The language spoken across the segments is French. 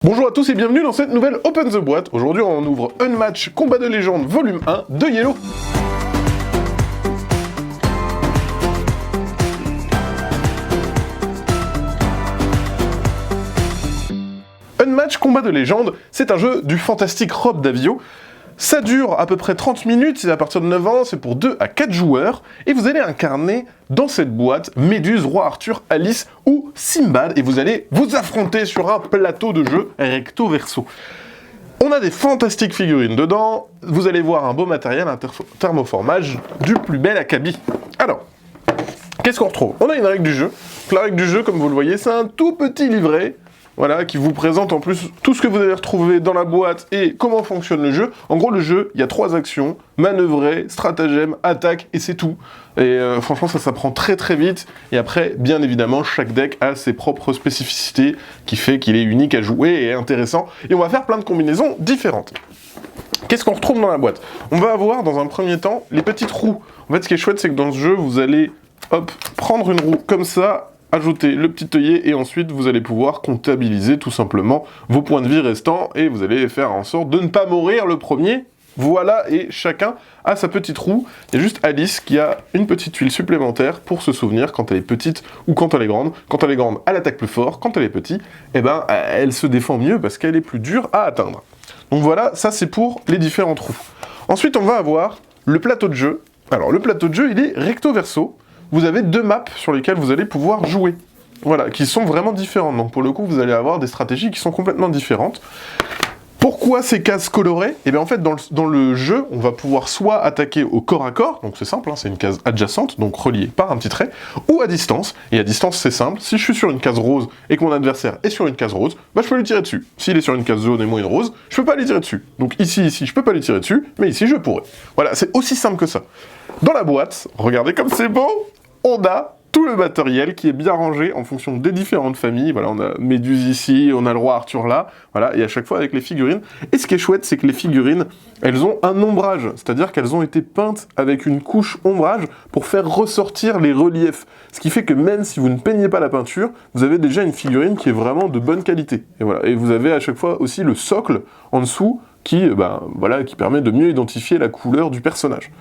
Bonjour à tous et bienvenue dans cette nouvelle Open the Boîte. Aujourd'hui on ouvre Unmatch Combat de légende volume 1 de Yellow. Unmatch Combat de légende, c'est un jeu du fantastique Rob Daviau. Ça dure à peu près 30 minutes, c'est à partir de 9 ans, c'est pour 2 à 4 joueurs, et vous allez incarner dans cette boîte Méduse, Roi Arthur, Alice ou Simbad, et vous allez vous affronter sur un plateau de jeu recto verso. On a des fantastiques figurines dedans, vous allez voir un beau matériel, un thermoformage du plus bel acabit. Alors, qu'est-ce qu'on retrouve? On a une règle du jeu. La règle du jeu, comme vous le voyez, c'est un tout petit livret. Voilà, qui vous présente en plus tout ce que vous allez retrouver dans la boîte et comment fonctionne le jeu. En gros, le jeu, il y a 3 actions, manœuvrer, stratagème, attaque, et c'est tout. Et franchement, ça s'apprend très très vite. Et après, bien évidemment, chaque deck a ses propres spécificités, qui fait qu'il est unique à jouer et intéressant. Et on va faire plein de combinaisons différentes. Qu'est-ce qu'on retrouve dans la boîte? On va avoir, dans un premier temps, les petites roues. En fait, ce qui est chouette, c'est que dans ce jeu, vous allez, hop, prendre une roue comme ça, ajouter le petit œillet et ensuite vous allez pouvoir comptabiliser tout simplement vos points de vie restants et vous allez faire en sorte de ne pas mourir le premier. Voilà, et chacun a sa petite roue. Il y a juste Alice qui a une petite tuile supplémentaire pour se souvenir quand elle est petite ou quand elle est grande. Quand elle est grande, elle attaque plus fort. Quand elle est petite, eh ben, elle se défend mieux parce qu'elle est plus dure à atteindre. Donc voilà, ça c'est pour les différents trous. Ensuite, on va avoir le plateau de jeu. Alors, le plateau de jeu, il est recto verso. Vous avez 2 maps sur lesquelles vous allez pouvoir jouer. Voilà, qui sont vraiment différentes. Donc pour le coup, vous allez avoir des stratégies qui sont complètement différentes. Pourquoi ces cases colorées? Et bien en fait, dans le jeu, on va pouvoir soit attaquer au corps à corps, donc c'est simple, hein, c'est une case adjacente, donc reliée par un petit trait, ou à distance. Et à distance, c'est simple, si je suis sur une case rose et que mon adversaire est sur une case rose, bah je peux lui tirer dessus. S'il est sur une case jaune et moi une rose, je peux pas lui tirer dessus. Donc ici, je peux pas lui tirer dessus, mais ici, je pourrais. Voilà, c'est aussi simple que ça. Dans la boîte, regardez comme c'est beau, on a tout le matériel qui est bien rangé en fonction des différentes familles. Voilà, on a Méduse ici, on a le Roi Arthur là, voilà, et à chaque fois avec les figurines. Et ce qui est chouette, c'est que les figurines, elles ont un ombrage, c'est-à-dire qu'elles ont été peintes avec une couche ombrage pour faire ressortir les reliefs. Ce qui fait que même si vous ne peignez pas la peinture, vous avez déjà une figurine qui est vraiment de bonne qualité. Et voilà, et vous avez à chaque fois aussi le socle en dessous, qui permet de mieux identifier la couleur du personnage.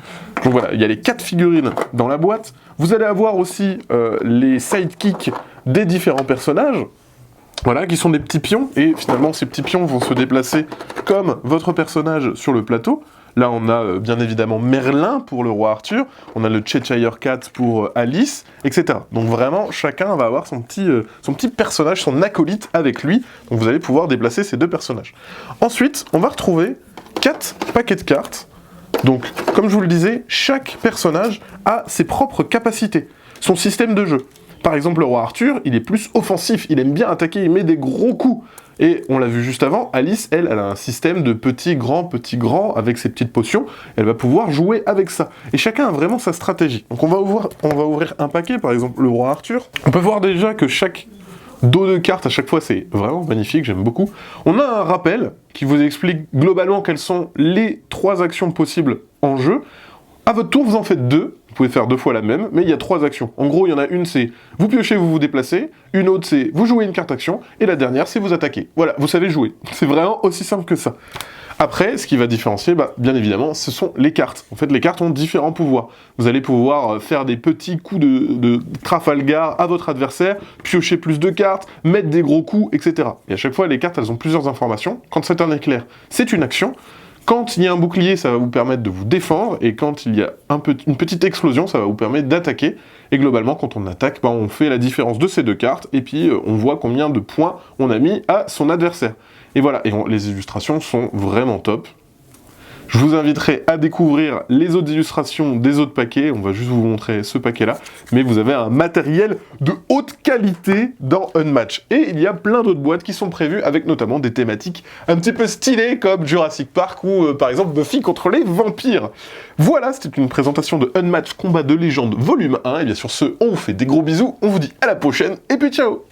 Donc voilà, il y a les 4 figurines dans la boîte. Vous allez avoir aussi les sidekicks des différents personnages, voilà, qui sont des petits pions, et finalement ces petits pions vont se déplacer comme votre personnage sur le plateau. Là, on a bien évidemment Merlin pour le Roi Arthur, on a le Cheshire Cat pour Alice, etc. Donc vraiment, chacun va avoir son petit personnage, son acolyte avec lui. Donc vous allez pouvoir déplacer ces 2 personnages. Ensuite, on va retrouver 4 paquets de cartes. Donc, comme je vous le disais, chaque personnage a ses propres capacités, son système de jeu. Par exemple, le Roi Arthur, il est plus offensif, il aime bien attaquer, il met des gros coups. Et on l'a vu juste avant, Alice, elle a un système de petit, grand, avec ses petites potions. Elle va pouvoir jouer avec ça. Et chacun a vraiment sa stratégie. Donc on va ouvrir un paquet, par exemple le Roi Arthur. On peut voir déjà que chaque dos de cartes, à chaque fois, c'est vraiment magnifique, j'aime beaucoup. On a un rappel qui vous explique globalement quelles sont les 3 actions possibles en jeu. À votre tour, vous en faites 2. Vous pouvez faire 2 fois la même, mais il y a 3 actions. En gros, il y en a une, c'est vous piochez, vous vous déplacez. Une autre, c'est vous jouez une carte action. Et la dernière, c'est vous attaquez. Voilà, vous savez jouer. C'est vraiment aussi simple que ça. Après, ce qui va différencier, bien évidemment, ce sont les cartes. En fait, les cartes ont différents pouvoirs. Vous allez pouvoir faire des petits coups de Trafalgar à votre adversaire, piocher plus de cartes, mettre des gros coups, etc. Et à chaque fois, les cartes, elles ont plusieurs informations. Quand c'est un éclair, c'est une action. Quand il y a un bouclier, ça va vous permettre de vous défendre, et quand il y a une petite explosion, ça va vous permettre d'attaquer. Et globalement, quand on attaque, on fait la différence de ces 2 cartes, et puis on voit combien de points on a mis à son adversaire. Et voilà, les illustrations sont vraiment top. Je vous inviterai à découvrir les autres illustrations des autres paquets, on va juste vous montrer ce paquet-là, mais vous avez un matériel de haute qualité dans Unmatch. Et il y a plein d'autres boîtes qui sont prévues, avec notamment des thématiques un petit peu stylées, comme Jurassic Park ou par exemple Buffy contre les vampires. Voilà, c'était une présentation de Unmatch Combat de légende volume 1, et bien sur ce, on vous fait des gros bisous, on vous dit à la prochaine, et puis ciao!